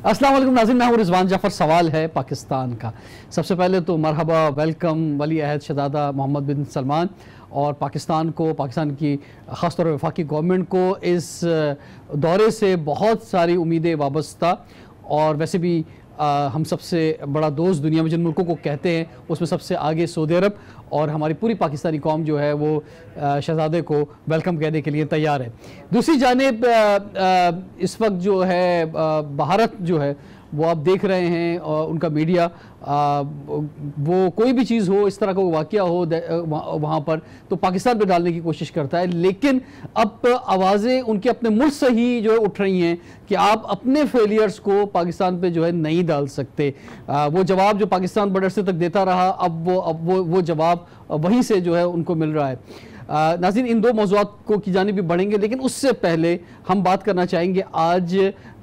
السلام علیکم ناظرین، میں ہوں رضوان جعفر۔ سوال ہے پاکستان کا۔ سب سے پہلے تو مرحبا، ویلکم ولی عہد شہزادہ محمد بن سلمان اور پاکستان کو، پاکستان کی خاص طور پر وفاقی گورنمنٹ کو اس دورے سے بہت ساری امیدیں وابستہ، اور ویسے بھی ہم سب سے بڑا دوست دنیا میں جن ملکوں کو کہتے ہیں اس میں سب سے آگے سعودی عرب، اور ہماری پوری پاکستانی قوم جو ہے وہ شہزادے کو ویلکم کہنے کے لیے تیار ہے۔ دوسری جانب اس وقت جو ہے بھارت جو ہے وہ آپ دیکھ رہے ہیں، ان کا میڈیا، وہ کوئی بھی چیز ہو، اس طرح کا واقعہ ہو وہاں پر تو پاکستان پہ ڈالنے کی کوشش کرتا ہے، لیکن اب آوازیں ان کے اپنے ملک سے ہی جو ہے اٹھ رہی ہیں کہ آپ اپنے فیلیئرز کو پاکستان پہ جو ہے نہیں ڈال سکتے۔ وہ جواب جو پاکستان بڑے عرصے تک دیتا رہا، اب وہ جواب وہیں سے جو ہے ان کو مل رہا ہے۔ ناظرین، ان دو موضوعات کو کی جانب بھی بڑھیں گے، لیکن اس سے پہلے ہم بات کرنا چاہیں گے آج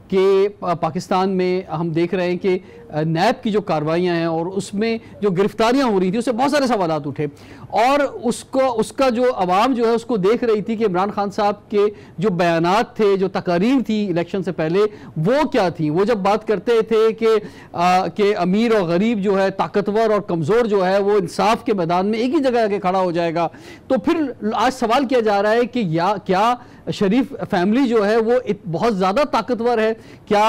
کہ پاکستان میں ہم دیکھ رہے ہیں کہ نیب کی جو کارروائیاں ہیں اور اس میں جو گرفتاریاں ہو رہی تھیں، اس سے بہت سارے سوالات اٹھے، اور اس کا جو عوام جو ہے اس کو دیکھ رہی تھی کہ عمران خان صاحب کے جو بیانات تھے، جو تقاریر تھی الیکشن سے پہلے، وہ کیا تھیں۔ وہ جب بات کرتے تھے کہ امیر اور غریب جو ہے، طاقتور اور کمزور جو ہے، وہ انصاف کے میدان میں ایک ہی جگہ آگے کھڑا ہو جائے گا، تو پھر آج سوال کیا جا رہا ہے کہ کیا شریف فیملی جو ہے وہ بہت زیادہ طاقتور ہے؟ کیا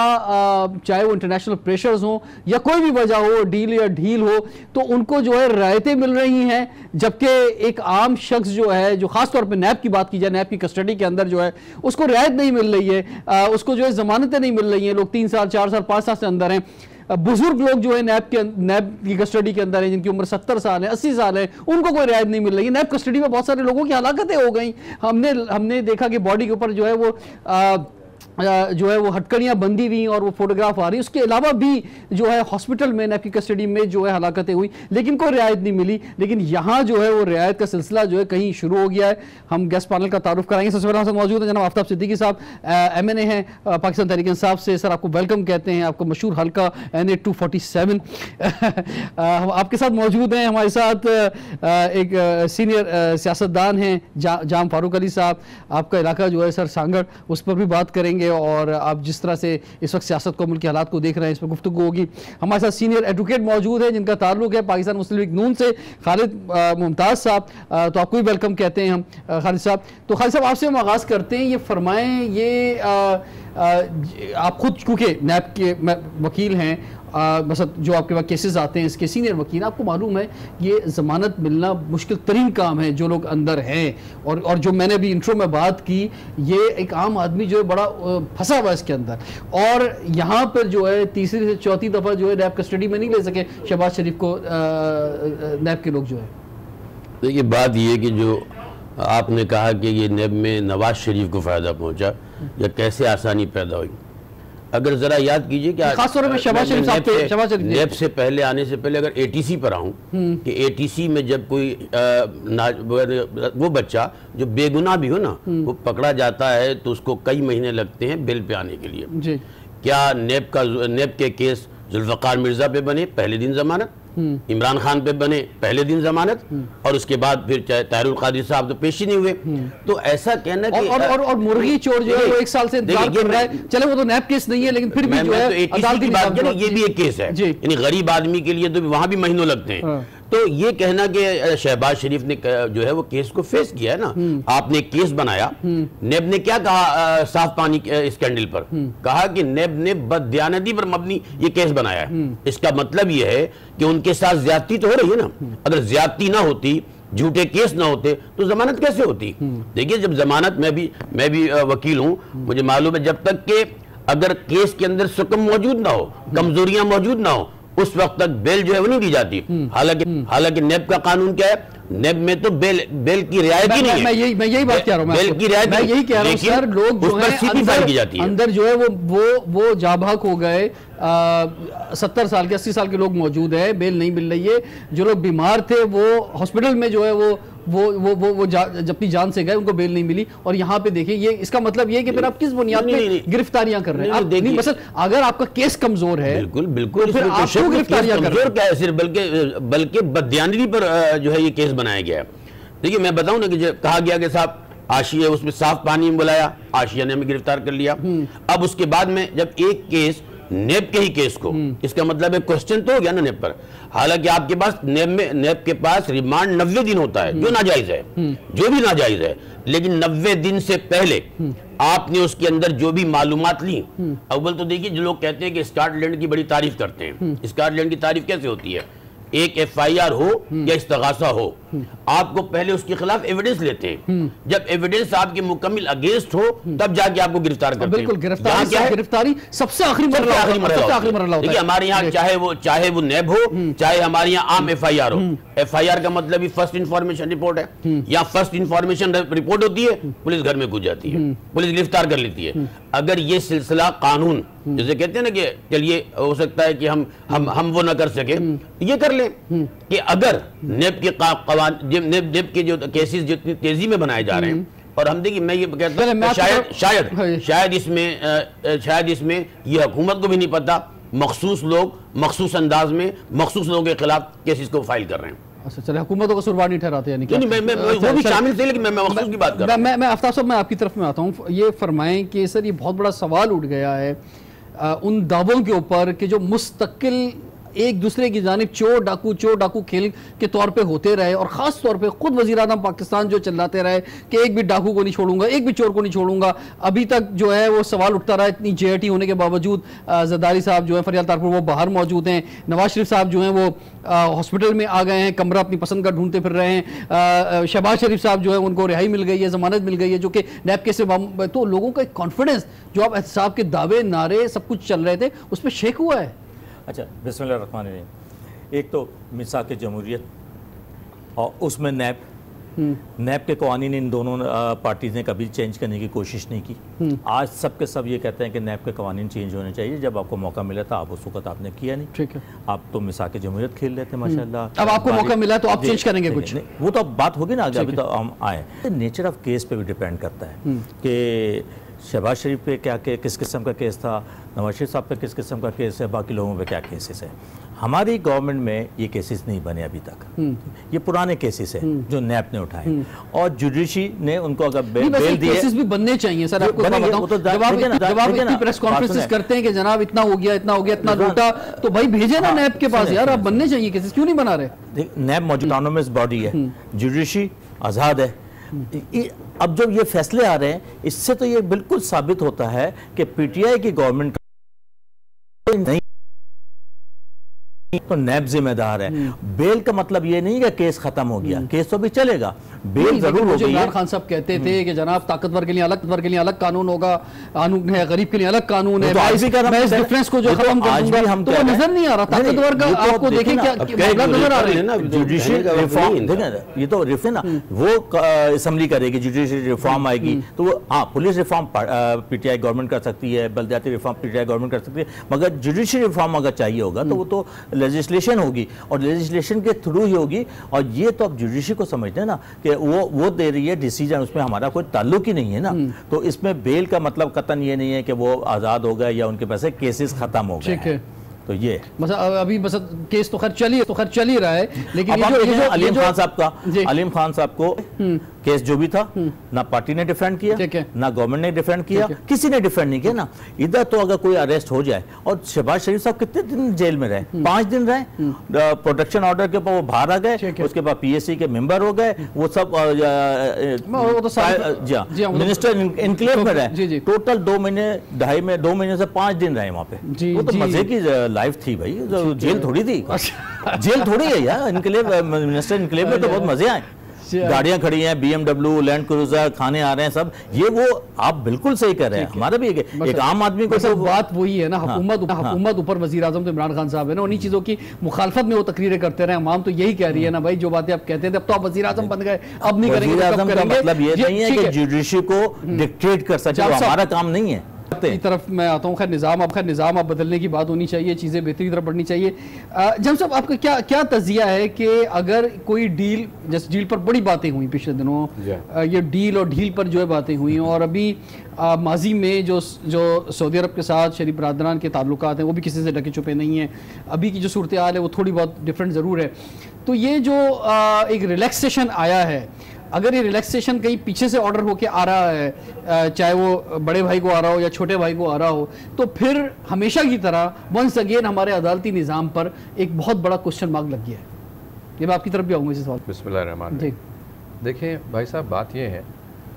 چاہے وہ انٹرنیشنل پریشرز ہوں یا کوئی بھی وجہ ہو، ڈیل یا ڈھیل ہو، تو ان کو جو ہے رعایتیں مل رہی ہیں، جبکہ ایک عام شخص جو ہے، جو خاص طور پہ نیب کی بات کی جائے، نیب کی کسٹڈی کے اندر جو ہے اس کو رعایت نہیں مل رہی ہے، اس کو جو ہے ضمانتیں نہیں مل رہی ہیں، لوگ 3 سال 4 سال 5 سال سے اندر ہیں۔ بزرگ لوگ جو ہے نیب کی کسٹڈی کے اندر ہیں، جن کی عمر 70 سال ہے، 80 سال ہے، ان کو کوئی رعایت نہیں مل رہی ہے۔ نیب کسٹڈی میں بہت سارے لوگوں کی ہلاکتیں ہو گئیں، ہم نے دیکھا کہ باڈی کے اوپر جو ہے وہ ہٹکڑیاں بندی ہوئی اور وہ فوٹوگراف آ رہی، اس کے علاوہ بھی جو ہے ہاسپٹل میں نیب کی کسٹڈی میں جو ہے ہلاکتیں ہوئی، لیکن کوئی رعایت نہیں ملی۔ لیکن یہاں جو ہے وہ رعایت کا سلسلہ جو ہے کہیں شروع ہو گیا ہے۔ ہم گیسٹ پینل کا تعارف کرائیں گے۔ سب سے پہلے ہم سے موجود ہیں جناب آفتاب صدیقی صاحب، MNA ہیں پاکستان تحریک انصاف سے۔ سر، آپ کو ویلکم کہتے ہیں، آپ کو مشہور حلقہ NA 247 آپ کے ساتھ موجود ہیں۔ ہمارے ساتھ ایک سینئر سیاستدان ہیں جام فاروق علی صاحب، آپ کا علاقہ جو ہے سر سانگڑ، اس پر بھی بات کریں گے، اور آپ جس طرح سے اس وقت سیاست کو، ملک کے حالات کو دیکھ رہے ہیں، اس پر گفتگو ہوگی۔ ہمارے ساتھ سینئر ایڈوکیٹ موجود ہیں جن کا تعلق ہے پاکستان مسلم لیگ نون سے، خالد ممتاز صاحب، تو آپ کو بھی ویلکم کہتے ہیں ہم خالد صاحب۔ تو خالد صاحب، آپ سے ہم آغاز کرتے ہیں، یہ فرمائیں، یہ آپ خود کیونکہ نیب کے وکیل ہیں، مثلا جو آپ کے پاس کیسز آتے ہیں، اس کے سینئر وکیل، آپ کو معلوم ہے یہ ضمانت ملنا مشکل ترین کام ہے جو لوگ اندر ہیں، اور جو میں نے ابھی انٹرو میں بات کی، یہ ایک عام آدمی جو ہے بڑا پھنسا ہوا ہے اس کے اندر، اور یہاں پر جو ہے تیسری سے چوتھی دفعہ جو ہے نیب کسٹڈی میں نہیں لے سکے شہباز شریف کو نیب کے لوگ جو ہے۔ دیکھیے، بات یہ کہ جو آپ نے کہا کہ یہ نیب میں نواز شریف کو فائدہ پہنچا یا کیسے آسانی پیدا ہوئی، اگر ذرا یاد کیجئے کہ خاص طور پہ شہباز شریف نیب سے پہلے آنے سے پہلے اگر ATC پر آؤں کہ ATC میں جب کوئی وہ بچہ جو بے گناہ بھی ہو نا، وہ پکڑا جاتا ہے تو اس کو کئی مہینے لگتے ہیں بیل پہ آنے کے لیے۔ کیا نیب کے کیس ذوالفقار مرزا پہ بنے پہلے دن ضمانت، عمران خان پہ بنے پہلے دن ضمانت، اور اس کے بعد پھر چاہے طاہر القادری صاحب تو پیش ہی نہیں ہوئے، تو ایسا کہنا کہ اور مرغی چور جو ہے وہ 1 سال سے انتظار کر رہا ہے، چلے وہ تو نیب کیس نہیں ہے لیکن پھر بھی جو ہے عدالتی بات کریں، یہ بھی ایک کیس ہے، یعنی غریب آدمی کے لیے تو وہاں بھی مہینوں لگتے ہیں۔ تو یہ کہنا کہ شہباز شریف نے جو ہے وہ کیس کو فیس کیا ہے نا، آپ نے کیس بنایا، نیب نے کیا کہا صاف پانی اسکینڈل پر، کہا کہ نیب نے بددیانتی پر مبنی یہ کیس بنایا ہے۔ اس کا مطلب یہ ہے کہ ان کے ساتھ زیادتی تو ہو رہی ہے نا، اگر زیادتی نہ ہوتی، جھوٹے کیس نہ ہوتے تو ضمانت کیسے ہوتی؟ دیکھیے، جب ضمانت، میں بھی وکیل ہوں، مجھے معلوم ہے جب تک کہ اگر کیس کے اندر سکم موجود نہ ہو، کمزوریاں موجود نہ ہو، اس وقت تک بیل جو ہے وہ نہیں دی جاتی۔ حالانکہ نیب کا قانون کیا ہے؟ نیب میں تو بیل کی رعایت ہی نہیں ہے۔ میں یہی بات کہہ رہا ہوں، بیل کی رعایت میں یہی کہہ رہا ہوں سر، لوگ جو ہیں اندر جو ہے وہ جا بھاگ ہو گئے، 70 سال کے 80 سال کے لوگ موجود ہیں، بیل نہیں مل رہی ہے، جو لوگ بیمار تھے وہ ہاسپٹل میں جو ہے وہ اپنی جان سے گئے، ان کو بیل نہیں ملی، اور یہاں پہ دیکھیں یہ اس کا مطلب یہ ہے کہ پھر آپ کس بنیاد پہ گرفتاریاں کر رہے ہیں؟ مثلا اگر آپ کا کیس کمزور ہے، بالکل پھر آپ کو گرفتاریاں کر رہے ہیں، بلکہ بددیانتی پر جو ہے یہ کیس بنایا گیا ہے۔ دیکھیے، میں بتاؤں نا کہ کہا گیا کہ صاحب آشیہ، اس میں صاف پانی میں بلایا، آشیہ نے ہمیں گرفتار کر لیا۔ اب اس کے بعد میں جب ایک کیس نیب کے ہی کیس کو، اس کا مطلب ہے کوسچن تو ہو گیا نا نیب پر. حالانکہ آپ کے پاس نیب کے پاس ریمانڈ 90 دن ہوتا ہے، جو ناجائز ہے، جو بھی ناجائز ہے، لیکن 90 دن سے پہلے آپ نے اس کے اندر جو بھی معلومات لی. اول تو دیکھیے، جو لوگ کہتے ہیں کہ اسکاٹ لینڈ کی بڑی تعریف کرتے ہیں، اسکاٹ لینڈ کی تعریف کیسے ہوتی ہے؟ ایک FIR ہو یا استغاثہ ہو، آپ کو پہلے اس کے خلاف ایویڈنس لیتے ہیں. جب ایویڈنس آپ کے مکمل اگینسٹ ہو تب جا کے آپ کو گرفتار کرتے ہیں. بالکل، گرفتاری سب سے آخری مرحلہ ہوتا ہے. ہمارے یہاں چاہے وہ نیب ہو، چاہے ہمارے یہاں عام FIR ہو. FIR کا مطلب ہی فرسٹ انفارمیشن رپورٹ ہے. یا فرسٹ انفارمیشن رپورٹ ہوتی ہے، پولیس گھر میں گھس جاتی ہے، پولیس گرفتار کر لیتی ہے. اگر یہ سلسلہ قانون جیسے کہتے ہیں نا کہ چلیے ہو سکتا ہے کہ ہم وہ نہ کر سکے، یہ کر لیں کہ اگر نیب کے جو کیسز جتنی تیزی میں بنائے جا رہے ہیں، اور ہم دیکھیں میں یہ کہتا ہوں شاید اس میں یہ حکومت کو بھی نہیں پتا، مخصوص لوگ مخصوص انداز میں مخصوص لوگوں کے خلاف کیسز کو فائل کر رہے ہیں. اچھا چلے، حکومتوں کو سربار نہیں ٹھہراتے یعنی کہ وہ بھی شامل تھے، لیکن میں مخصوص کی بات کر رہا ہوں. میں آفتاب صاحب، میں آپ کی طرف میں آتا ہوں. یہ فرمائیں کہ سر یہ بہت بڑا سوال اٹھ گیا ہے ان دعووں کے اوپر کہ جو مستقل ایک دوسرے کی جانب چور ڈاکو کھیل کے طور پہ ہوتے رہے، اور خاص طور پہ خود وزیر اعظم پاکستان جو چلاتے رہے کہ ایک بھی ڈاکو کو نہیں چھوڑوں گا، ایک بھی چور کو نہیں چھوڑوں گا. ابھی تک جو ہے وہ سوال اٹھتا رہا، اتنی JIT ہونے کے باوجود زرداری صاحب جو ہیں فریال تارپور وہ باہر موجود ہیں، نواز شریف صاحب جو ہیں وہ ہاسپٹل میں آ گئے ہیں، کمرہ اپنی پسند کا ڈھونڈتے پھر رہے ہیں، شہباز شریف صاحب جو ہے ان کو رہائی مل گئی ہے، ضمانت مل گئی ہے، جو کہ نیب کے سے. تو لوگوں کا ایک کانفیڈنس جو اب احتساب کے دعوے نعرے سب کچھ چل رہے تھے اس پہ شیک ہوا ہے. اچھا، بسم اللہ الرحمن الرحیم. ایک تو میثاق جمہوریت اور اس میں نیب کے قوانین ان دونوں پارٹیز نے کبھی چینج کرنے کی کوشش نہیں کی. آج سب کے سب یہ کہتے ہیں کہ نیب کے قوانین چینج ہونے چاہیے. جب آپ کو موقع ملا تھا آپ اس وقت آپ نے کیا نہیں. ٹھیک ہے، آپ تو میثاق جمہوریت کھیل لیتے ماشاءاللہ. اب آپ کو موقع ملا تو آپ چینج کریں گے کچھ؟ وہ تو اب بات ہوگی نا، ابھی تو ہم آئے. نیچر آف کیس پہ بھی ڈیپینڈ کرتا ہے کہ شہباز شریف پہ کیا کس قسم کا کیس تھا، نواز شریف صاحب پہ کس قسم کا کیس ہے، باقی لوگوں پہ کیا کیسز ہے. ہماری گورنمنٹ میں یہ کیسز نہیں بنے ابھی تک. یہ پرانے کیسز ہیں جو نیب نے اٹھائے، اور جوڈیشری نے ان کو اگر بیل دی ہے. کیسز بھی بننے چاہیے سر. آپ کو بتاؤں جب آپ اتنی پریس کانفرنسز کرتے ہیں کہ جناب اتنا ہو گیا اتنا لوٹا، تو بھائی بھیجے نا نیب کے پاس یار. آپ بننے چاہیے کیسز، کیوں نہیں بنا رہے؟ نیب موجود آٹونومس باڈی ہے، جوڈیشری آزاد ہے. اب جب یہ فیصلے آ رہے ہیں اس سے تو یہ بالکل ثابت ہوتا ہے کہ PTI کی گورنمنٹ نہیں تو نیب ذمہ دار ہے. بیل کا مطلب یہ نہیں کہ کیس ختم ہو گیا، کیس تو بھی چلے گا، بیل ضرور ہو گئی ہے. عمران خان صاحب کہتے تھے کہ جناب طاقتور کے لیے الگ قانون ہوگا، قانون ہے غریب کے لیے الگ قانون ہے، میں اس ڈیفرنس کو جو ختم کر دوں گا. تو وہ نظر نہیں آ رہا طاقتور کا. آپ کو دیکھیں کیا نظر آ رہے ہیں. جوڈیشل ریفارم یہ تو ریفارم نا، وہ اسمبلی کرے گی، جوڈیشل ریفارم آئے گی تو وہ ہاں پولیس ریفارم PTI گورنمنٹ کر سکتی ہے، بلدیاتی ریفارم PTI گورنمنٹ کر سکتی ہے، مگر جوڈیشل ریفارم اگر چاہیے ہوگا تو وہ تو لیجسلیشن ہوگی، اور لیجسلیشن کے تھرو ہی ہوگی. اور یہ تو اب جوڈیشری کو سمجھتے ہیں نا کہ وہ دے رہی ہے ڈیسیجن، اس میں ہمارا کوئی تعلق ہی نہیں ہے نا. تو اس میں بیل کا مطلب قطعاً یہ نہیں ہے کہ وہ آزاد ہو گئے یا ان کے پیسے کیسز ختم ہو گئے ہیں. تو یہ ابھی بس کیس تو خیر چل ہی رہا ہے. لیکن علیم خان صاحب کا، علیم خان صاحب کو کیس جو بھی تھا نہ پارٹی نے ڈیفینڈ کیا نہ گورنمنٹ نے ڈیفینڈ کیا، کسی نے ڈیفینڈ نہیں کیا نا. ادھر تو اگر کوئی اریسٹ ہو جائے، اور شہباز شریف صاحب کتنے دن جیل میں رہے؟ 5 دن رہے. پروٹیکشن آرڈر کے اوپر وہ باہر آ گئے، اس کے بعد PSC کے ممبر ہو گئے، وہ سب منسٹر انکلیو میں رہے. ٹوٹل 2 مہینے 2.5 مہینے سے 5 دن رہے وہاں پہ. وہ تو مزے کی لائف تھی بھائی، جیل تھوڑی تھی، جیل تھوڑی ہے یار. انکلیو منسٹر انکلیو میں تو بہت مزے آئے. گاڑیاں کھڑی ہیں، BMW لینڈ کروزر، کھانے آ رہے ہیں سب. یہ وہ آپ بالکل صحیح کر رہے ہیں. ہمارا بھی ایک عام آدمی کو بات وہی ہے نا، حکومت اوپر وزیر اعظم تو عمران خان صاحب ہے نا. انہی چیزوں کی مخالفت میں وہ تقریریں کرتے رہے. عوام تو یہی کہہ رہی ہے نا بھائی، جو باتیں آپ کہتے تھے اب تو آپ وزیر اعظم بن گئے، اب نہیں کریں گے. وزیر اعظم کا مطلب یہ نہیں ہے کہ جوڈیشری کو ڈکٹیٹ کر سکے، وہ ہمارا کام نہیں ہے. کی طرف میں آتا ہوں. خیر نظام اب بدلنے کی بات ہونی چاہیے، چیزیں بہتری طرف بڑھنی چاہیے. جم صاحب آپ کا کیا تجزیہ ہے کہ اگر کوئی ڈیل، جس ڈیل پر بڑی باتیں ہوئیں پچھلے دنوں، یہ ڈیل اور ڈھیل پر جو ہے باتیں ہوئیں، اور ابھی ماضی میں جو سعودی عرب کے ساتھ شریف برادران کے تعلقات ہیں وہ بھی کسی سے ڈھکے چھپے نہیں ہیں. ابھی کی جو صورتحال ہے وہ تھوڑی بہت ڈفرینٹ ضرور ہے. تو یہ جو ایک ریلیکسیشن آیا ہے، اگر یہ ریلیکسیشن کہیں پیچھے سے آرڈر ہو کے آ رہا ہے, چاہے وہ بڑے بھائی کو آ رہا ہو یا چھوٹے بھائی کو آ رہا ہو, تو پھر ہمیشہ کی طرح ونس اگین ہمارے عدالتی نظام پر ایک بہت بڑا کوسچن مارک لگ گیا ہے. یہ میں آپ کی طرف بھی آؤں گا اسی سوال. بسم اللہ الرحمن الرحیم. دیکھیں بھائی صاحب, بات یہ ہے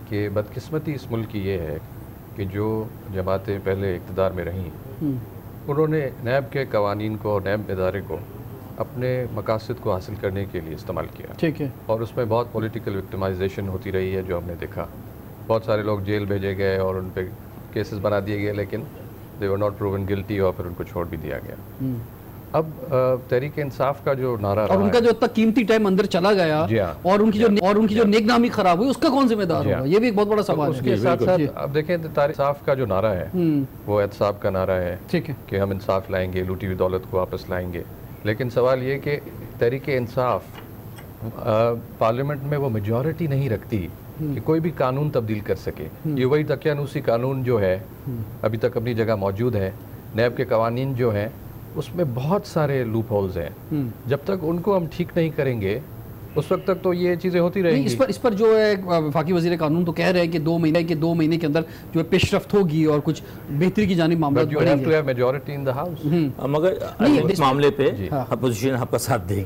کہ بدقسمتی اس ملک کی یہ ہے کہ جو جماعتیں پہلے اقتدار میں رہیں انہوں نے نیب کے قوانین کو, نیب ادارے کو اپنے مقاصد کو حاصل کرنے کے لیے استعمال کیا. ٹھیک ہے. اور اس میں بہت پولیٹیکل وکٹمائزیشن ہوتی رہی ہے جو ہم نے دیکھا. بہت سارے لوگ جیل بھیجے گئے اور ان پہ کیسز بنا دیے گئے, لیکن they were not proven guilty اور پھر ان کو چھوڑ بھی دیا گیا. اب تحریک انصاف کا جو نعرہ رہا اور ان کا جو اتنا قیمتی ٹائم اندر چلا گیا اور ان کی جو نیک نامی خراب ہوئی, اس کا کون ذمہ دار ہوگا؟ یہ بھی ایک بہت بڑا سوال ہے. اس کے ساتھ ساتھ اب دیکھیں تحریک انصاف کا جو نعرہ ہے وہ احتساب کا نعرہ ہے کہ ہم انصاف لائیں گے, لوٹی ہوئی دولت کو واپس لائیں گے. لیکن سوال یہ کہ تحریک انصاف پارلیمنٹ میں وہ میجورٹی نہیں رکھتی کہ کوئی بھی قانون تبدیل کر سکے. یہ وہی دقیانوسی قانون جو ہے ابھی تک اپنی جگہ موجود ہے. نیب کے قوانین جو ہیں اس میں بہت سارے لوپ ہولز ہیں. جب تک ان کو ہم ٹھیک نہیں کریں گے اس وقت تک تو یہ چیزیں ہوتی رہیں گی. اس پر جو ہے وفاقی وزیر قانون تو کہہ رہے ہیں کہ 2 مہینے کے اندر جو ہے پیش رفت ہوگی اور کچھ بہتری کی جانب معاملات بڑھیں گے. Majority in the house. مگر اس معاملے پہ اپوزیشن آپ کا ساتھ دے گی.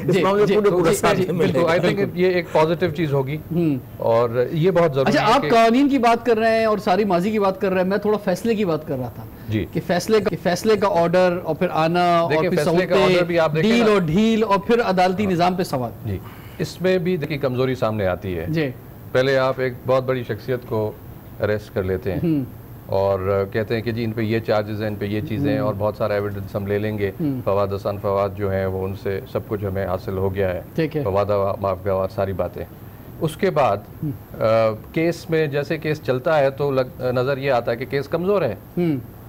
اس معاملے پہ پورا ساتھ بالکل. آئی تھنک یہ ایک پازیٹیو چیز ہوگی اور یہ بہت ضروری ہے. اچھا, آپ قوانین کی بات کر رہے ہیں اور ساری ماضی کی بات کر رہے ہیں, میں تھوڑا فیصلے کی بات کر رہا تھا کہ فیصلے کا آرڈر اور پھر آنا اور پھر سہولتیں, ڈیل اور ڈھیل اور پھر عدالتی نظام پہ سوال. جی, اس میں بھی دیکھیے کمزوری سامنے آتی ہے. جی, پہلے آپ ایک بہت بڑی شخصیت کو اریسٹ کر لیتے ہیں اور کہتے ہیں کہ جی ان پہ یہ چارجز ہیں, ان پہ یہ چیزیں ہیں اور بہت سارا ایویڈنس ہم لے لیں گے. فواد حسن فواد جو ہیں وہ ان سے سب کچھ ہمیں حاصل ہو گیا ہے, فوادہ معاف گوار, ساری باتیں. اس کے بعد کیس میں جیسے کیس چلتا ہے تو نظر یہ آتا ہے کہ کیس کمزور ہے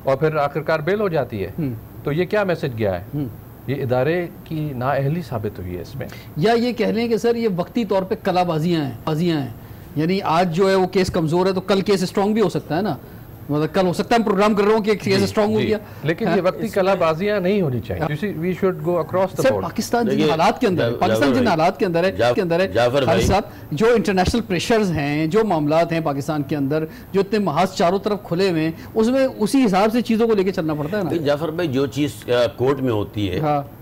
اور پھر آخرکار بیل ہو جاتی ہے. تو یہ کیا میسج گیا ہے؟ یہ ادارے کی نااہلی ثابت ہوئی ہے اس میں. یا یہ کہہ لیں کہ سر یہ وقتی طور پہ کلا بازیاں ہیں, یعنی آج جو ہے وہ کیس کمزور ہے تو کل کیس اسٹرانگ بھی ہو سکتا ہے نا. مطلب کل ہو سکتا ہے پروگرام کر رہا ہوں کہ کیس اسٹرانگ ہو گیا, لیکن یہ وقتی کلا بازیاں نہیں ہونی چاہیے. We should go across the board. Pakistan جن حالات کے اندر ہے خالد صاحب, جو انٹرنیشنل پریشرز ہیں, جو معاملات ہیں پاکستان کے اندر, جو اتنے محاذ چاروں طرف کھلے ہوئے ہیں, اس میں اسی حساب سے چیزوں کو لے کے چلنا پڑتا ہے نا. جعفر بھائی, جو چیز کورٹ میں ہوتی ہے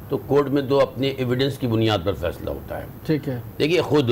تو کورٹ میں تو اپنے ایویڈنس کی بنیاد پر فیصلہ ہوتا ہے. ٹھیک ہے. دیکھیے خود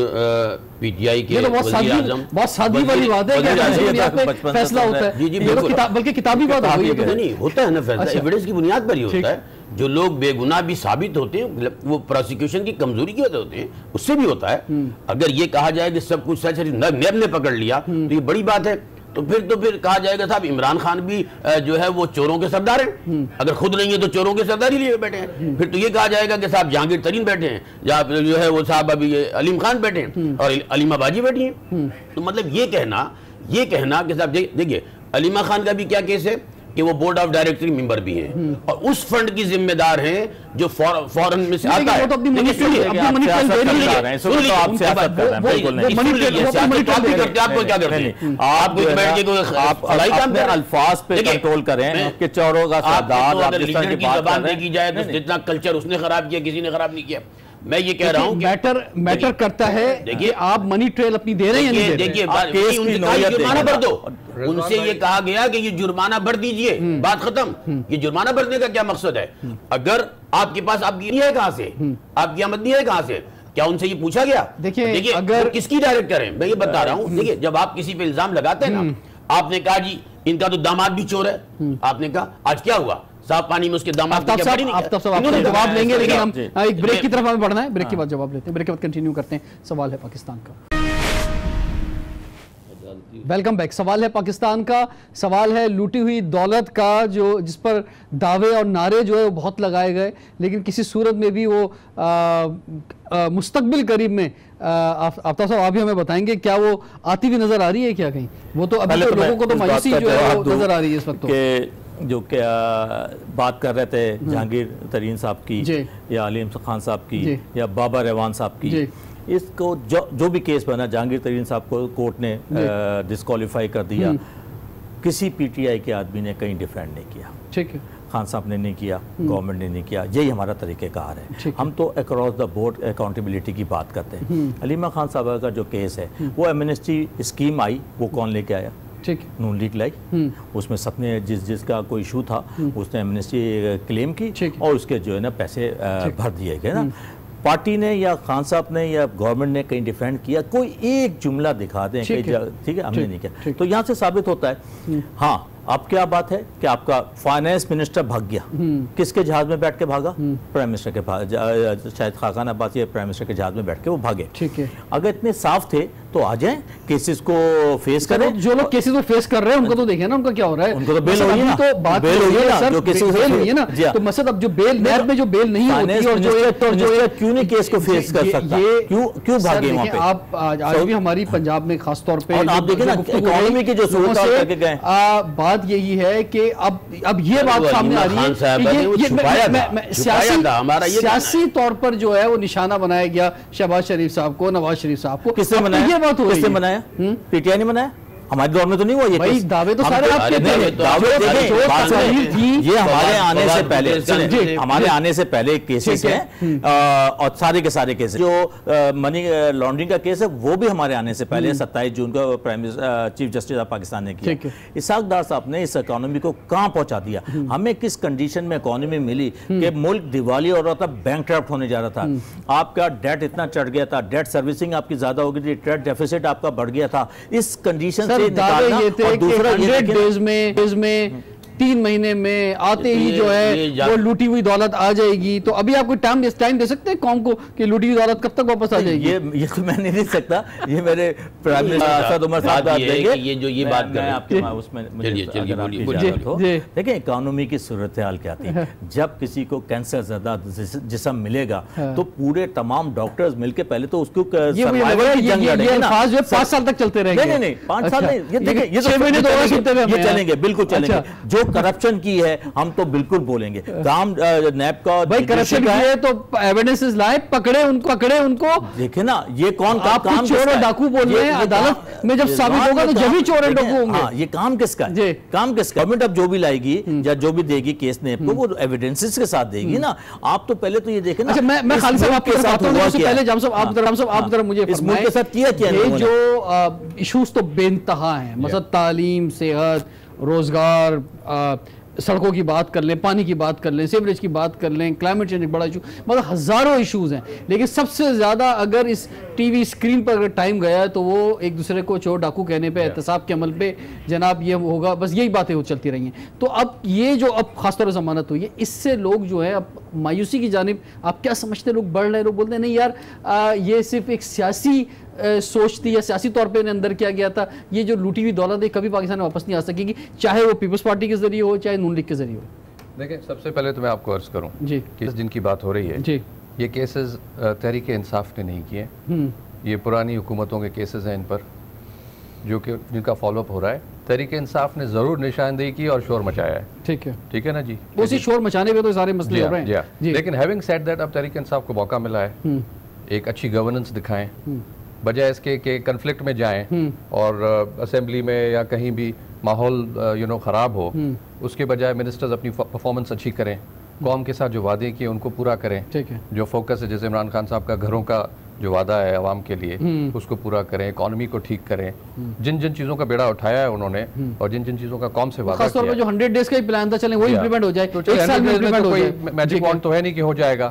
پی ٹی آئی کے وزیر اعظم, بہت سادی والی بات ہے کہ فیصلہ ہوتا ہے. جی جی بالکل, بلکہ کتابی بات نہیں ہوتا ہے نا فیصلہ, ایویڈنس کی بنیاد پر ہی ہوتا ہے. جو لوگ بے گناہ بھی ثابت ہوتے ہیں وہ پروسیکیوشن کی کمزوری کی وجہ ہوتے ہیں, اس سے بھی ہوتا ہے. اگر یہ کہا جائے کہ سب کچھ سچ نیب نے پکڑ لیا تو یہ بڑی بات ہے. تو پھر کہا جائے گا صاحب عمران خان بھی جو ہے وہ چوروں کے سردار ہیں, اگر خود نہیں ہے تو چوروں کے سردار ہی لیے بیٹھے ہیں. پھر تو یہ کہا جائے گا کہ صاحب جہانگیر ترین بیٹھے ہیں, یا جو ہے وہ صاحب ابھی علیم خان بیٹھے ہیں اور علیمہ باجی بیٹھی ہیں. تو مطلب یہ کہنا کہ صاحب دیکھیے علیمہ خان کا بھی کیا کیس ہے کہ وہ بورڈ آف ڈائریکٹر ممبر بھی ہیں اور اس فنڈ کی ذمہ دار ہیں جو فورن میں سے آتا ہے. الفاظ پہ کنٹرول کریں کہ چوروں کا سردار کی زبان دیکھی جائے تو جتنا کلچر اس نے خراب کیا کسی نے خراب نہیں کیا. میں یہ کہہ رہا ہوں میٹر کرتا ہے کہ آپ منی ٹریل اپنی دے رہے ہیں. دیکھیے جرمانہ بھر دو, ان سے یہ کہا گیا کہ یہ جرمانہ بھر دیجئے, بات ختم. یہ جرمانہ بھرنے کا کیا مقصد ہے؟ اگر آپ کے پاس آپ کی ہے کہاں سے, آپ کی آمدنی ہے کہاں سے, کیا ان سے یہ پوچھا گیا؟ دیکھیے اگر کس کی ڈائریکٹر ہیں, میں یہ بتا رہا ہوں. دیکھیے جب آپ کسی پہ الزام لگاتے ہیں نا, آپ نے کہا جی ان کا تو داماد بھی چور ہے, آپ نے کہا آج کیا ہوا, صاف پانی میں اس کے داماد آپ جواب لیں گے, لیکن ہم ایک بریک کی طرف ہمیں بڑھنا ہے. بریک کے بعد جواب لیتے ہیں, بریک کے بعد کنٹینیو کرتے ہیں. سوال ہے پاکستان کا. Welcome back. سوال ہے پاکستان کا. سوال ہے لوٹی ہوئی دولت کا, جس پر دعوے اور نعرے جو ہے وہ بہت لگائے گئے, لیکن کسی صورت میں بھی وہ مستقبل قریب میں آفتاب صاحب آپ بھی ہمیں بتائیں گے کیا وہ آتی ہوئی نظر آ رہی ہے کیا کہیں؟ وہ تو ابھی لوگوں کو تو مایوسی جو ہے وہ نظر آ رہی ہے اس وقت. جو بات کر رہے تھے جہانگیر ترین صاحب کی یا علیم خان صاحب کی یا بابا ریوان صاحب کی, اس کو جو بھی کیس بنا, جہانگیر ترین صاحب کو کورٹ نے ڈسکوالیفائی کر دیا, کسی پی ٹی آئی کے آدمی نے کہیں ڈیفینڈ نہیں کیا. ٹھیک ہے. خان صاحب نے نہیں کیا, گورنمنٹ نے نہیں کیا, یہی ہمارا طریقہ کار ہے. ہم تو اکراس دا بورڈ اکاؤنٹیبلٹی کی بات کرتے ہیں. علیمہ خان صاحبہ کا جو کیس ہے وہ ایمنسٹی اسکیم آئی, وہ کون لے کے آیا؟ نون لیگ لائی. اس میں سب نے جس کا کوئی ایشو تھا اس نے ایمنسٹی کلیم کی اور اس کے جو ہے نا پیسے بھر دیے گئے نا. پارٹی نے یا خان صاحب نے یا گورنمنٹ نے کہیں ڈیفینڈ کیا, کوئی ایک جملہ دکھا دیں کہ ٹھیک ہے ہم نے نہیں کیا. تو یہاں سے ثابت ہوتا ہے. ہاں اب کیا بات ہے کہ آپ کا فائنانس منسٹر بھاگ گیا. کس کے جہاز میں بیٹھ کے بھاگا؟ پرائم منسٹر کے, شاید خاقان عباسی پرائم منسٹر کے جہاز میں بیٹھ کے وہ بھاگے. اگر اتنے صاف تھے تو آ جائیں, کیسز کو فیس کریں. جو لوگ کیسز کو فیس کر رہے ہیں ان کو تو دیکھیں نا ان کا کیا ہو رہا ہے. ان کو تو بیل ہوئی ہے نا, تو بات بیل ہوئی ہے نا, جو کیسز ہوئی ہے نا. تو مثلا اب جو بیل نیب میں جو بیل نہیں ہوتی اور جو کیوں نہیں کیس کو فیس کر سکتا, کیوں بھاگے وہاں پہ؟ آپ آج بھی ہماری پنجاب میں خاص طور پہ آپ دیکھیں نا اکانومی کی جو صورت کر کے گئے, بات یہی ہے کہ اب یہ بات سامنے آ رہی ہے سیاسی طور پر جو ہے وہ نشانہ بنایا گیا شہباز شریف صاحب کو, نواز شریف صاحب کو. کس نے منایا؟ کس نے منایا؟ پی ٹی آئی نے منایا. ہمارے دور میں تو نہیں ہوا یہ کیس. دعوے تو سارے آپ کے تھے. یہ ہمارے آنے سے پہلے, ہمارے آنے سے پہلے کیسز ہیں اور سارے کے سارے کیسز. جو منی لانڈرنگ کا کیس ہے وہ بھی ہمارے آنے سے پہلے 27 جون کو چیف جسٹس آف پاکستان نے کیا. اسحاق ڈار صاحب نے اس اکانومی کو کہاں پہنچا دیا. ہمیں کس کنڈیشن میں اکانومی ملی کہ ملک دیوالی ہو رہا تھا, بینک ٹرپٹ ہونے جا رہا تھا. آپ کا ڈیٹ اتنا چڑھ گیا تھا, ڈیٹ سروسنگ آپ کی زیادہ ہو گئی تھی, ڈیٹ ڈیفیسٹ آپ کا بڑھ گیا تھا. اس کنڈیشن دعوے یہ تھے کہ 100 ڈیز میں 3 مہینے میں آتے ہی جو ہے وہ لوٹی ہوئی دولت آ جائے گی. تو ابھی آپ کو ٹائم دے سکتے ہیں قوم کو کہ لوٹی ہوئی دولت کب تک واپس آ جائے گی؟ یہ تو میں نہیں دے سکتا, یہ میرے پرائم منسٹر اسد عمر صاحب دیں گے. یہ جو یہ بات کر رہے ہیں اس میں دیکھیں اکانومی کی صورتحال کیا تھی. جب کسی کو کینسر زدہ جسم ملے گا تو پورے تمام ڈاکٹرز مل کے پہلے تو اس کو سروائیول کی جنگ لڑیں گے نا. 5 سال تک چلتے رہیں گے. نہیں 5 سال نہیں, یہ دیکھیں یہ 6 مہینے یہ چلیں گے, بالکل چلیں گے. جو کرپشن کی ہے ہم تو بالکل بولیں گے. کام نیب کا بھائی کرپشن کی ہے تو ایویڈنسز لائیں, پکڑے ان کو. دیکھیں نا یہ کون کا کام, چور اور ڈاکو بول رہے ہیں, عدالت میں جب ثابت ہوگا تو جب ہی چور اور ڈاکو ہوں گے. یہ کام کس کا ہے؟ کام کس کا؟ گورنمنٹ اب جو بھی لائے گی یا جو بھی دے گی کیس نیب کو وہ ایویڈنسز کے ساتھ دے گی نا. آپ تو پہلے تو یہ دیکھیں نا. میں خالد صاحب آپ کے ساتھ ہوا کیا پہلے جام صاحب آپ ذرا مجھے اس ملک کے ساتھ کیا یہ جو ایشوز تو بے انتہا ہیں, مثلا تعلیم, صحت, روزگار, سڑکوں کی بات کر لیں, پانی کی بات کر لیں, سیوریج کی بات کر لیں, کلائمیٹ چینج ایک بڑا ایشو, مطلب ہزاروں ایشوز ہیں. لیکن سب سے زیادہ اگر اس ٹی وی اسکرین پر اگر ٹائم گیا ہے تو وہ ایک دوسرے کو چور ڈاکو کہنے پہ, احتساب کے عمل پہ, جناب یہ ہوگا, بس یہی باتیں چلتی رہی ہیں. تو اب یہ جو اب خاص طور پر ضمانت ہوئی ہے, اس سے لوگ جو ہے اب مایوسی کی جانب, آپ کیا سمجھتے لوگ بڑھ رہے ہیں. لوگ بولتے ہیں نہیں یار یہ صرف ایک سیاسی سوچ تھی یا سیاسی طور پہ اندر کیا گیا تھا, یہ جو لوٹی ہوئی دولت ہے کبھی پاکستان میں واپس نہیں آ سکے گی, چاہے وہ پیپلز پارٹی کے ذریعے ہو چاہے نون لیگ کے ذریعے ہو. دیکھیں سب سے پہلے تو میں آپ کو عرض کروں جن کی بات ہو رہی ہے یہ کیسز تحریک انصاف نے نہیں کیے, یہ پرانی حکومتوں کے کیسز ہیں ان پر جو کہ جن کا فالو اپ ہو رہا ہے. تحریک انصاف نے ضرور نشاندہی کی اور شور مچایا ہے. ٹھیک ہے نا جی, اسی شور مچانے پہ تو سارے مسئلے ہو رہے ہیں. لیکن ہیونگ سیڈ دیٹ اب تحریک انصاف کو موقع ملا ہے, ایک اچھی گورننس دکھائیں بجائے اس کے کہ کنفلکٹ میں جائیں اور اسمبلی میں یا کہیں بھی ماحول خراب ہو. اس کے بجائے منسٹرز اپنی پرفارمنس اچھی کریں, قوم کے ساتھ جو وعدے کیے ان کو پورا کریں, جو فوکس ہے جیسے عمران خان صاحب کا گھروں کا جو وعدہ ہے عوام کے لیے اس کو پورا کریں, اکانومی کو ٹھیک کریں. جن چیزوں کا بیڑا اٹھایا ہے انہوں نے اور جن چیزوں کا قوم سے وعدہ کیا, خاص طور پہ جو 100 ڈیز کا ہی پلان تھا چلیں وہی امپلیمنٹ ہو جائے. ایک سال میں امپلیمنٹ ہو جائے, میجک وانڈ تو ہے نہیں کہ ہو جائے گا.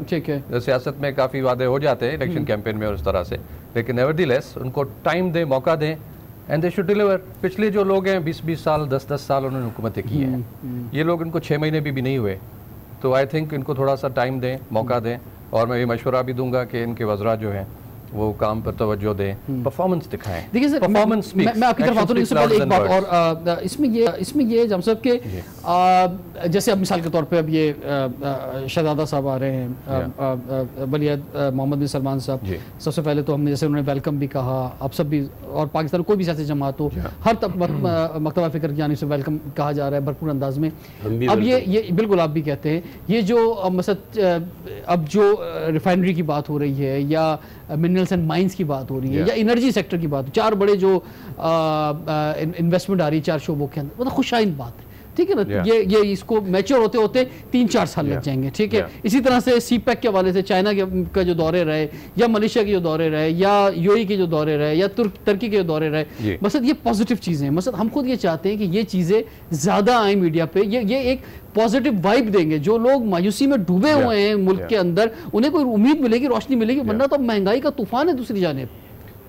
سیاست میں کافی وعدے ہو جاتے ہیں الیکشن کیمپین میں اور اس طرح سے, لیکن نیور لیس ان کو ٹائم دیں, موقع دیں, اینڈ دے شوڈ ڈیلیور. پچھلے جو لوگ ہیں 20 سال 10 سال انہوں نے حکومتیں کی ہیں, یہ لوگ ان کو 6 مہینے بھی نہیں ہوئے. تو آئی تھنک ان کو تھوڑا سا ٹائم دیں, موقع دیں, اور میں یہ مشورہ بھی دوں گا کہ ان کے وزراء جو ہیں وہ کام پر توجہ دیں, پرفارمنس دکھائیں. دیکھیے سر میں آپ کی طرف آتا ہوں, اس سے پہلے ایک بات اور اس میں یہ جم صاحب کہ جیسے اب مثال کے طور پہ اب یہ شہزادہ صاحب آ رہے ہیں, ولیعہد محمد بن سلمان صاحب, سب سے پہلے تو ہم نے جیسے انہوں نے ویلکم بھی کہا, آپ سب بھی اور پاکستان کوئی بھی سیاسی جماعت ہو ہر مکتبہ فکر کی جانب سے ویلکم کہا جا رہا ہے بھرپور انداز میں. اب یہ بالکل آپ بھی کہتے ہیں, یہ جو مثلا اب جو ریفائنری کی بات ہو رہی ہے یا منرلز اینڈ مائنز کی بات ہو رہی ہے یا انرجی سیکٹر کی بات, 4 بڑے جو انویسٹمنٹ آ رہی ہے 4 شعبوں کے اندر, مطلب خوش آئند بات ہے. ٹھیک ہے نا, یہ اس کو میچور ہوتے ہوتے 3-4 سال لگ جائیں گے, ٹھیک ہے. اسی طرح سے سی پیک کے حوالے سے چائنا کا جو دورے رہے, یا ملیشیا کے جو دورے رہے, یا یو اے کے جو دورے رہے, یا ترکی کے جو دورے رہے, مقصد یہ پازیٹیو چیزیں ہیں. مقصد ہم خود یہ چاہتے ہیں کہ یہ چیزیں زیادہ آئیں میڈیا پہ, یہ ایک پازیٹیو وائب دیں گے. جو لوگ مایوسی میں ڈوبے ہوئے ہیں ملک کے اندر, انہیں کوئی امید ملے گی, روشنی ملے گی, ورنہ تو مہنگائی کا طوفان ہے دوسری جانب.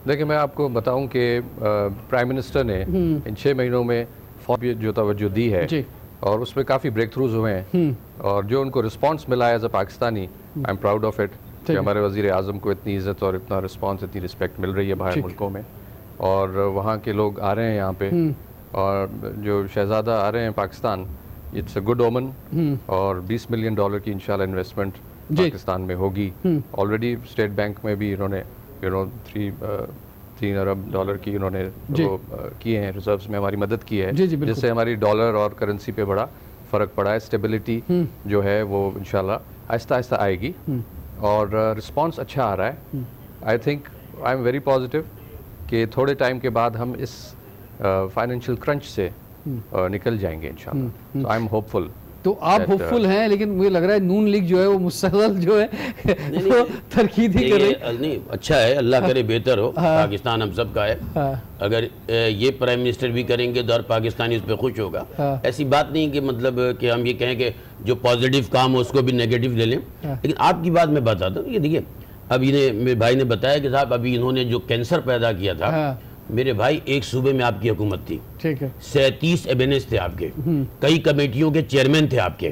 دیکھیں میں آپ کو بتاؤں کہ پرائم منسٹر نے ان 6 مہینوں میں فوج جو توجہ دی ہے اور اس میں کافی بریک تھروز ہوئے ہیں, اور جو ان کو رسپانس ملا ہے as a Pakistani, I am proud of it کہ ہمارے وزیر اعظم کو اتنی عزت اور اتنا رسپانس, اتنی رسپیکٹ مل رہی ہے باہر ملکوں میں, اور وہاں کے لوگ آ رہے ہیں یہاں پہ, اور جو شہزادہ آ رہے ہیں پاکستان, اٹس اے گڈ اومن. اور $20 ملین کی انشاءاللہ انویسٹمنٹ پاکستان میں ہوگی. آلریڈی اسٹیٹ بینک میں بھی انہوں نے $3 ارب کی انہوں نے کیے ہیں, ریزروز میں ہماری مدد کی ہے, جس سے ہماری ڈالر اور کرنسی پہ بڑا فرق پڑا ہے. اسٹیبلٹی جو ہے وہ انشاءاللہ آہستہ آہستہ آئے گی, اور رسپانس اچھا آ رہا ہے. I think I am very positive کہ تھوڑے ٹائم کے بعد ہم اس فائنینشیل کرنچ سے نکل جائیں گے انشاءاللہ. تو آئی ایم ہوپ فل. تو آپ ہوپ فل ہیں, لیکن مجھے لگ رہا ہے نون لیگ جو ہے وہ مستقل جو ہے وہ ترکید ہی کر رہی. نہیں اچھا ہے, اللہ کرے بہتر ہو. پاکستان ہم سب کا ہے, اگر یہ پرائم منسٹر بھی کریں گے تو ہر پاکستانی اس پہ خوش ہوگا. ایسی بات نہیں کہ مطلب کہ ہم یہ کہیں کہ جو پازیٹیو کام ہو اس کو بھی نیگیٹو لے لیں. لیکن آپ کی بات میں بتاتا ہوں, یہ دیکھیے اب میرے بھائی نے بتایا کہ صاحب ابھی انہوں نے جو کینسر پیدا کیا تھا, میرے بھائی ایک صوبے میں آپ کی حکومت تھی, 37 ایبینس تھے آپ کے, کئی کمیٹیوں کے چیئرمین تھے آپ کے.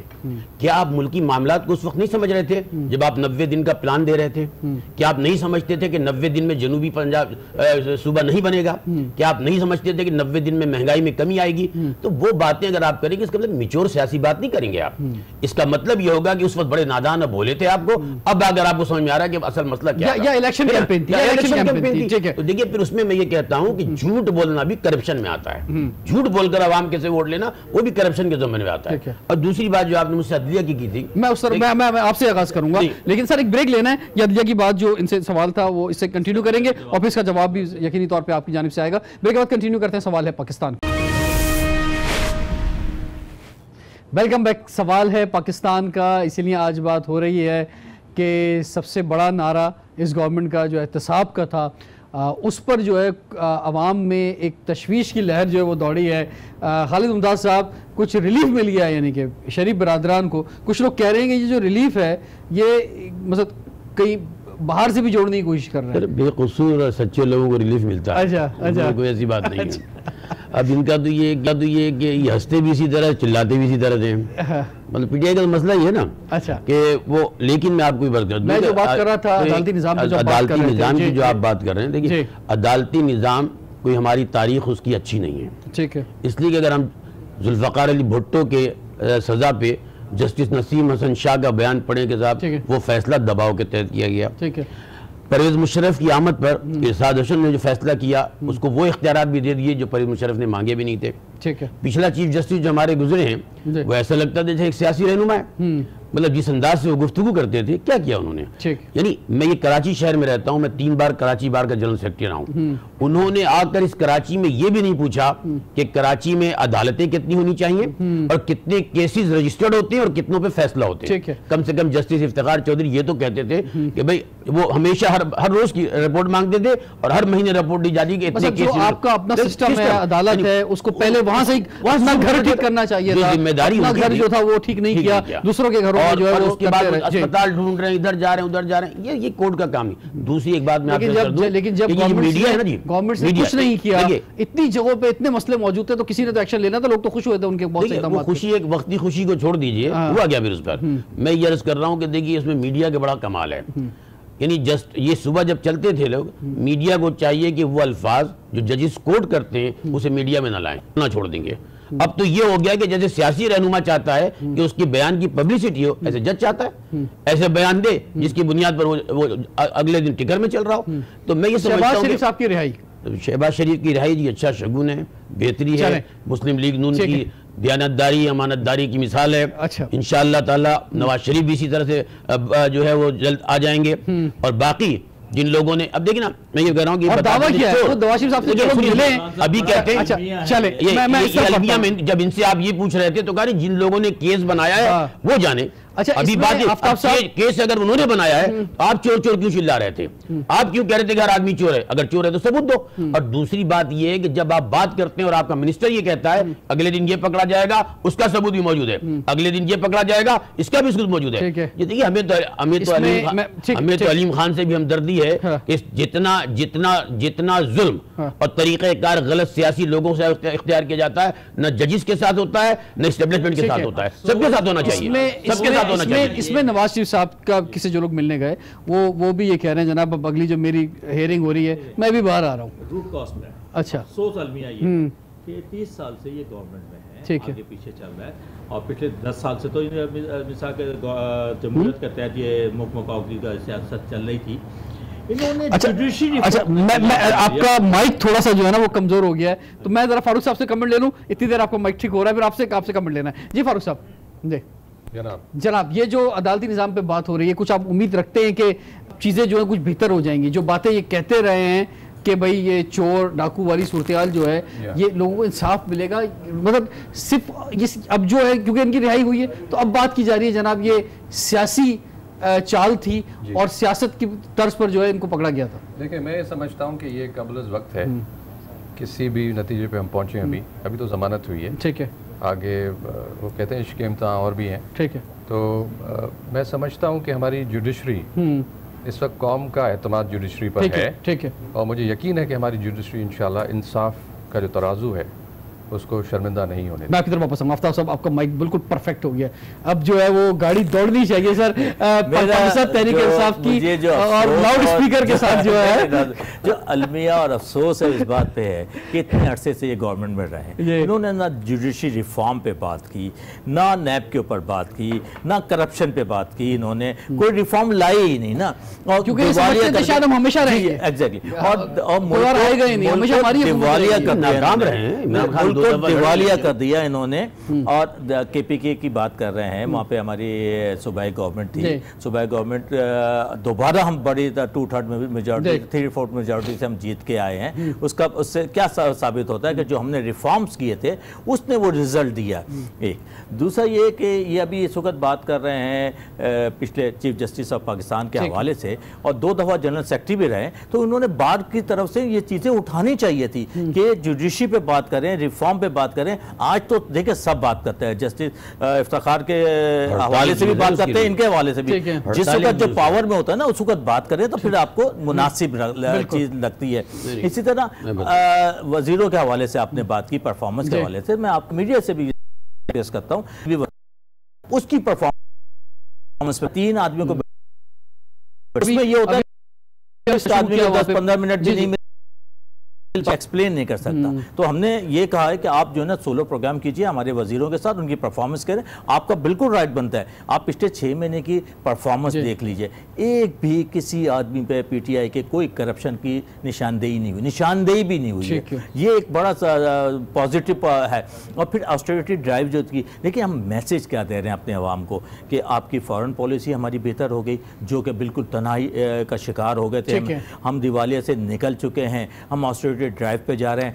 کیا آپ ملکی معاملات کو اس وقت نہیں سمجھ رہے تھے جب آپ 90 دن کا پلان دے رہے تھے؟ کیا آپ نہیں سمجھتے تھے کہ 90 دن میں جنوبی پنجاب صوبہ نہیں بنے گا؟ کیا آپ نہیں سمجھتے تھے کہ 90 دن میں مہنگائی میں کمی آئے گی؟ تو وہ باتیں اگر آپ کریں گے, اس کا مطلب میچور سیاسی بات نہیں کریں گے آپ. اس کا مطلب یہ ہوگا کہ اس وقت بڑے نادان اور بھولے تھے آپ کو, اب اگر آپ کو سمجھ میں آ رہا ہے کہ اصل مسئلہ کیا ہے, یا الیکشن کیمپین تھی. تو دیکھیے پھر اس میں یہ کہتا ہوں کہ جھوٹ بولنا بھی کرپشن میں آتا ہے. جھوٹ بول کر عوام کے سے ووٹ لینا وہ بھی کرپشن کے ضمن میں آتا ہے. اور دوسری بات جو آپ نے مجھ سے عدلیہ کی تھی, میں آپ سے آغاز کروں گا, لیکن سر ایک بریک لینا ہے. یہ عدلیہ کی بات جو ان سے سوال تھا وہ اس سے کنٹینیو کریں گے, اور پھر اس کا جواب بھی یقینی طور پہ آپ کی جانب سے آئے گا. بریک کے بعد کنٹینیو کرتے ہیں. سوال ہے پاکستان. Welcome back. سوال ہے پاکستان کا, اسی لیے آج بات ہو رہی ہے کہ سب سے بڑا نعرہ اس گورنمنٹ کا جو احتساب کا تھا, اس پر جو ہے عوام میں ایک تشویش کی لہر جو ہے وہ دوڑی ہے. خالد ممتاز صاحب, کچھ ریلیف مل گیا ہے, یعنی کہ شریف برادران کو. کچھ لوگ کہہ رہے ہیں کہ یہ جو ریلیف ہے یہ مطلب کئی باہر سے بھی جوڑنے کی کوشش کر رہے ہیں. بے قصور اور سچے لوگوں کو ریلیف ملتا ہے, کوئی ایسی بات نہیں ہے. اب ان کا تو یہ کہ یہ ہنستے بھی اسی طرح, چلاتے بھی اسی طرح تھے. مطلب پی ٹی آئی کا مسئلہ یہ ہے نا کہ وہ, لیکن میں آپ کو بات کر دوں, میں جو بات کر رہا تھا عدالتی نظام کی جو آپ بات کر رہے ہیں, دیکھیے عدالتی نظام کوئی ہماری تاریخ اس کی اچھی نہیں ہے. ٹھیک ہے, اس لیے کہ اگر ہم ذوالفقار علی بھٹو کے سزا پہ جسٹس نسیم حسن شاہ کا بیان پڑھیں کہ صاحب وہ فیصلہ دباؤ کے تحت کیا گیا. ٹھیک ہے, پرویز مشرف کی آمد پر ارشاد حسن نے جو فیصلہ کیا اس کو وہ اختیارات بھی دے دیے جو پرویز مشرف نے مانگے بھی نہیں تھے. ٹھیک ہے, پچھلا چیف جسٹس جو ہمارے گزرے ہیں وہ ایسا لگتا تھا جیسے ایک سیاسی رہنما ہے. مطلب جس انداز سے وہ گفتگو کرتے تھے, کیا کیا انہوں نے. یعنی میں یہ کراچی شہر میں رہتا ہوں, میں 3 بار کراچی بار کا جنرل سیکرٹری رہا ہوں. انہوں نے آ کر اس کراچی میں یہ بھی نہیں پوچھا کہ کراچی میں عدالتیں کتنی ہونی چاہیے اور کتنے کیسز رجسٹرڈ ہوتے ہیں اور کتنوں پہ فیصلہ ہوتے ہیں. کم سے کم جسٹس افتخار چودھری یہ تو کہتے تھے کہ بھائی وہ ہمیشہ ہر روز کی رپورٹ مانگتے تھے اور ہر مہینے رپورٹ دی جاتی کہ اتنے کیسز. آپ کا اپنا سسٹم ہے, عدالت ہے, اس کو پہلے وہاں سے اپنا گھر ٹھیک کرنا چاہیے تھا. ذمہ داری گھر جو تھا وہ ٹھیک نہیں کیا, دوسروں کے گھروں میں جو ہے وہ اسپتال ڈھونڈ رہے ہیں, ادھر جا رہے ہیں ادھر جا رہے ہیں. یہ کورٹ کا کام نہیں. دوسری ایک بات میں آپ سے کر دوں, لیکن جب میڈیا ہے نا جی, گورنمنٹ نے کچھ نہیں کیا, اتنی جگہوں پہ اتنے مسئلے موجود تھے تو کسی نے تو ایکشن لینا تھا. لوگ تو خوش ہوئے تھے ان کے بہت سے اقدامات. خوشی ایک وقتی خوشی کو چھوڑ دیجئے, ہوا کیا پھر اس پر. میں یہ عرض کر رہا ہوں کہ دیکھیے اس میں میڈیا کا بڑا کمال ہے. یعنی جسٹ یہ صبح جب چلتے تھے لوگ, میڈیا کو چاہیے کہ وہ الفاظ جو ججز کوٹ کرتے ہیں اسے میڈیا میں نہ لائیں, نہ چھوڑ دیں گے. اب تو یہ ہو گیا کہ جیسے سیاسی رہنما چاہتا ہے کہ اس کی بیان کی پبلسٹی ہو, ایسے جج چاہتا ہے ایسے بیان دے جس کی بنیاد پر وہ اگلے دن ٹکر میں چل رہا ہو. تو میں یہ سمجھتا ہوں کہ صاحب کی رہائی, شہباز شریف کی رہائی جی اچھا شگون ہے, بہتری ہے. مسلم لیگ نون کی دیانتداری امانتداری کی مثال ہے. انشاءاللہ تعالی نواز شریف بھی اسی طرح سے جو ہے وہ جلد آ جائیں گے. اور باقی جن لوگوں نے, اب دیکھیں نا میں یہ کہہ رہا ہوں کہ دعویٰ کیا ہے نواز شریف صاحب سے جو لوگ ملے ابھی کہتے ہیں, چلے المیہ میں جب ان سے آپ یہ پوچھ رہے تھے تو کہا جن لوگوں نے کیس بنایا ہے وہ جانے. اچھا ابھی بات کیس اگر انہوں نے بنایا ہے آپ چور چور کیوں چلا رہے تھے, آپ کیوں کہہ رہے تھے کہ ہر آدمی چور ہے, اگر چور ہے تو ثبوت دو. اور دوسری بات یہ ہے کہ جب آپ بات کرتے ہیں اور آپ کا منسٹر یہ کہتا ہے اگلے دن یہ پکڑا جائے گا اس کا ثبوت بھی موجود ہے, اگلے دن یہ پکڑا جائے گا اس کا بھی ثبوت موجود ہے. یہ دیکھیے ہمیں تو علیم خان سے بھی ہمدردی ہے کہ جتنا ظلم اور طریقہ کار غلط سیاسی لوگوں سے اختیار کیا جاتا ہے نہ ججز کے ساتھ ہوتا ہے نہ اسٹیبلشمنٹ کے ساتھ ہوتا ہے, سب کے ساتھ ہونا چاہیے, سب کے ساتھ. اس میں نواز شریف صاحب کا کسی جو لوگ ملنے گئے وہ بھی یہ کہہ رہے ہیں جناب اب اگلی جو میری ہیئرنگ ہو رہی ہے میں بھی باہر آ رہا ہوں. روٹ کاسٹ میں اچھا افسوس المیہ یہ کہ 30 سال سے یہ گورنمنٹ میں ہے, آگے پیچھے چل رہا ہے, اور پچھلے 10 سال سے تو مثال کے جمہوریت کے تحت یہ ملک مقامی کا سیاست چل رہی تھی. آپ کا مائک تھوڑا سا جو ہے نا وہ کمزور ہو گیا ہے تو میں ذرا فاروق صاحب سے کمنٹ لے لوں, اتنی دیر آپ کا مائک ٹھیک ہو رہا ہے, پھر آپ سے کمنٹ لینا ہے. جی فاروق صاحب. جی جناب, یہ جو عدالتی نظام پہ بات ہو رہی ہے, کچھ آپ امید رکھتے ہیں کہ چیزیں جو ہیں کچھ بہتر ہو جائیں گی؟ جو باتیں یہ کہتے رہے ہیں کہ بھئی یہ چور ڈاکو والی صورتحال جو ہے یہ لوگوں کو انصاف ملے گا, مطلب صرف اب جو ہے کیونکہ ان کی رہائی ہوئی ہے تو اب بات کی جا رہی ہے جناب یہ سیاسی چال تھی اور سیاست کی طرز پر جو ہے ان کو پکڑا گیا تھا. دیکھیں میں سمجھتا ہوں کہ یہ قبل از وقت ہے, کسی بھی نتیجے پہ ہم پہنچے ابھی تو ضمانت ہوئی ہے, ٹھیک ہے, آگے وہ کہتے ہیں عشق کے امتحان اور بھی ہیں, ٹھیک ہے. تو میں سمجھتا ہوں کہ ہماری جوڈیشری اس وقت قوم کا اعتماد جوڈیشری پر ہے, ٹھیک ہے, اور مجھے یقین ہے کہ ہماری جوڈیشری انشاءاللہ انصاف کا جو ترازو ہے اس کو شرمندہ نہیں ہونے. میں آپ کی طرف واپس آؤں. آفتاب صاحب آپ کا مائک بالکل پرفیکٹ ہو گیا, اب جو ہے وہ گاڑی دوڑنی چاہیے سر پاکستان تحریک انصاف کی اور لاؤڈ اسپیکر کے ساتھ جو ہے. جو المیہ اور افسوس ہے اس بات پہ ہے کہ اتنے عرصے سے یہ گورنمنٹ میں رہے, انہوں نے نہ جوڈیشری ریفارم پہ بات کی, نہ نیب کے اوپر بات کی, نہ کرپشن پہ بات کی, انہوں نے کوئی ریفارم لائی ہی نہیں نا, کیونکہ شاید ہم ہمیشہ رہیں گے. ایگزیکٹلی, اور آئے گئے نہیں, ہمیشہ ہماری دیوالیہ دیوالیہ کر دیا انہوں نے. اور کے پی کے کی بات کر رہے ہیں, وہاں پہ ہماری صوبائی گورنمنٹ تھی, صوبائی گورنمنٹ دوبارہ ہم بڑی 2/3 میجورٹی 3/4 میجورٹی سے ہم جیت کے آئے ہیں. اس سے کیا ثابت ہوتا ہے کہ جو ہم نے ریفارمز کیے تھے اس نے وہ رزلٹ دیا. ایک دوسرا یہ کہ یہ ابھی اس وقت بات کر رہے ہیں پچھلے چیف جسٹس آف پاکستان کے حوالے سے, اور 2 دفعہ جنرل سیکرٹری بھی رہے, تو انہوں نے بار کی طرف سے یہ چیزیں اٹھانی چاہیے تھی کہ جوڈیشری پہ بات کریں, ریفارم پہ بات کریں. آج تو دیکھیں سب بات کرتے ہیں, جسٹس افتخار کے حوالے سے بھی بات کرتے ہیں, ان کے حوالے سے بھی. جس وقت جو پاور میں ہوتا ہے نا اس وقت بات کریں تو پھر آپ کو مناسب چیز لگتی ہے. اسی طرح وزیروں کے حوالے سے آپ نے بات کی, پرفارمنس کے حوالے سے میں آپ میڈیا سے بھی پیش کرتا ہوں, اس کی پرفارمنس پہ 3 آدمیوں کو اس میں یہ ہوتا ہے کہ آدمی کو 10-15 منٹ بھی نہیں ایکسپلین نہیں کر سکتا. تو ہم نے یہ کہا ہے کہ آپ جو ہے نا سولو پروگرام کیجئے ہمارے وزیروں کے ساتھ, ان کی پرفارمنس کریں. آپ کا بالکل رائٹ بنتا ہے, آپ پچھلے 6 مہینے کی پرفارمنس دیکھ لیجئے, ایک بھی کسی آدمی پہ پی ٹی آئی کے کوئی کرپشن کی نشاندہی نہیں ہوئی, نشاندہی بھی نہیں ہوئی ہے. یہ ایک بڑا پازیٹو ہے. اور پھر آسٹریٹی ڈرائیو جو کی, دیکھیں ہم میسیج کیا دے رہے ہیں اپنے عوام کو کہ آپ کی فارن پالیسی ہماری بہتر ہو گئی, جو کہ بالکل تنہائی کا شکار ہو گئے تھے, ہم دیوالیہ سے نکل چکے ہیں, ہم آسٹریٹی ڈرائیو پہ جا رہے ہیں,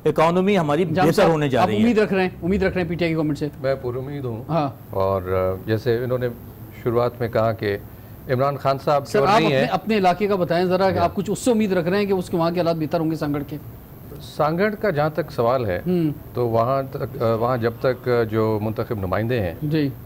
اکانومی ہماری بہتر ہونے جا رہی ہے. امید رکھ رہے ہیں پی ٹی آئی کی گورنمنٹ سے؟ میں پر امید ہوں. اور جیسے انہوں نے شروعات میں کہا کہ عمران خان صاحب سر آپ اپنے علاقے کا بتائیں ذرا, کہ آپ کچھ اس سے امید رکھ رہے ہیں کہ اس کے وہاں کے حالات بہتر ہوں گے سانگڑ کے؟ سانگڑ کا جہاں تک سوال ہے تو وہاں جب تک جو منتخب نمائندے ہیں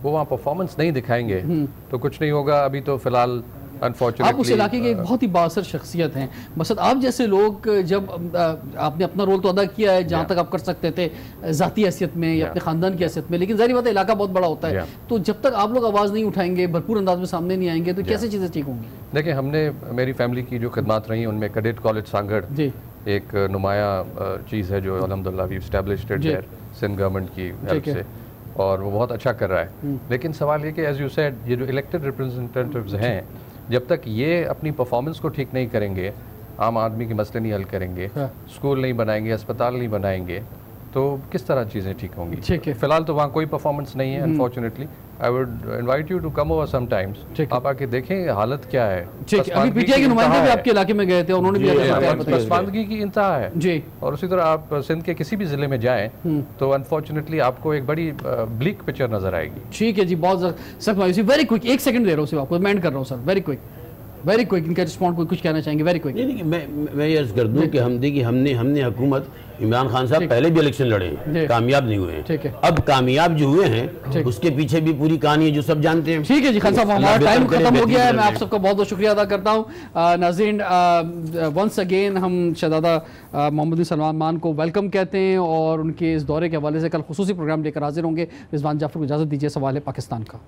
وہ وہاں پرفارمنس نہیں دکھائیں گے تو کچھ نہیں ہوگا. ابھی تو فی الحال آپ اس علاقے کے ایک بہت ہی بااثر شخصیت ہیں, مثلا آپ جیسے لوگ جب آپ نے اپنا رول تو ادا کیا ہے جہاں تک آپ کر سکتے تھے ذاتی حیثیت میں یا اپنے خاندان کی حیثیت میں, لیکن ظاہر بات ہے علاقہ بہت بڑا ہوتا ہے, تو جب تک آپ لوگ آواز نہیں اٹھائیں گے, بھرپور انداز میں سامنے نہیں آئیں گے, تو کیسے چیزیں ٹھیک ہوں گی؟ دیکھیں ہم نے میری فیملی کی جو خدمات رہی ان میں کیڈٹ کالج سانگڑ ایک نمایاں چیز ہے جو الحمدللہ we established it there Sindh government کی ہیلپ سے, اور وہ بہت اچھا کر رہا ہے. لیکن سوال یہ کہ ایز یو سیڈ یہ جو الیکٹڈ ریپرزنٹیٹیوز ہیں جب تک یہ اپنی پرفارمنس کو ٹھیک نہیں کریں گے, عام آدمی کے مسئلے نہیں حل کریں گے, اسکول نہیں بنائیں گے, اسپتال نہیں بنائیں گے, تو کس طرح چیزیں ٹھیک ہوں گی؟ ٹھیک ہے، فی الحال تو وہاں کوئی پرفارمنس نہیں ہے unfortunately. I would invite you to come over sometimes. آپ آ کے دیکھیں حالت کیا ہے. ٹھیک ہے، ابھی پی ٹی آئی کے نمائندے بھی آپ کے علاقے میں گئے تھے، انہوں نے بھی پسماندگی کی انتہا ہے. جی. اور اسی طرح آپ سندھ کے کسی بھی ضلع میں جائیں تو انفارچونیٹلی آپ کو ایک بڑی بلیک پکچر نظر آئے گی. ٹھیک ہے جی، بہت سخت مایوسی. ویری کوئک، ایک سیکنڈ دے رہا ہوں صرف آپ کو، میں اینڈ کر رہا ہوں سر. ویری کوئک ان کا رسپونڈ کوئی کچھ کہنا چاہیں گے؟ Very quick. نہیں، میں یہ عرض کر دوں کہ ہم نے حکومت عمران خان صاحب پہلے بھی الیکشن لڑے ہیں، کامیاب نہیں ہوئے ہیں. اب کامیاب جو ہوئے ہیں اس کے پیچھے بھی پوری کہانی ہے جو سب جانتے ہیں. ٹھیک ہے جی خان صاحب، ہمارا ٹائم ختم ہو گیا ہے. میں آپ سب کا بہت بہت شکریہ ادا کرتا ہوں. ناظرین، ونس اگین ہم شہزادہ محمد بن سلمان مان کو ویلکم کہتے ہیں اور ان کے اس دورے کے حوالے سے کل خصوصی پروگرام لے کر حاضر ہوں گے. رضوان جعفر کو اجازت دیجیے. سوال ہے پاکستان کا.